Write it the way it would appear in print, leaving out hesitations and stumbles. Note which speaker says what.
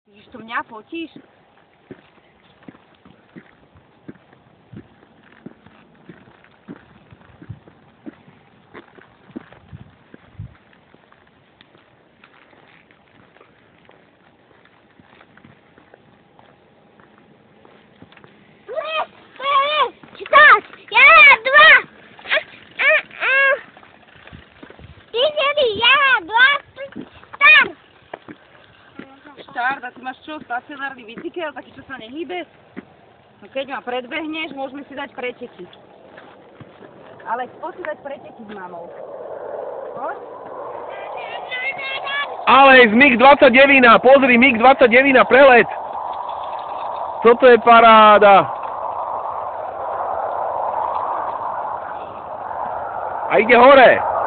Speaker 1: Vidíš to mňa, fotíš? Štart, a ty máš čo, stacionárny bicykel, taký, čo sa nehýbe? No keď ma predbehneš, môžeme si dať preteky. Ale poď si dať preteky s mamou. Poď?
Speaker 2: Ale z MiG-29, pozri, MiG-29 prelet. Toto je paráda. A ide hore.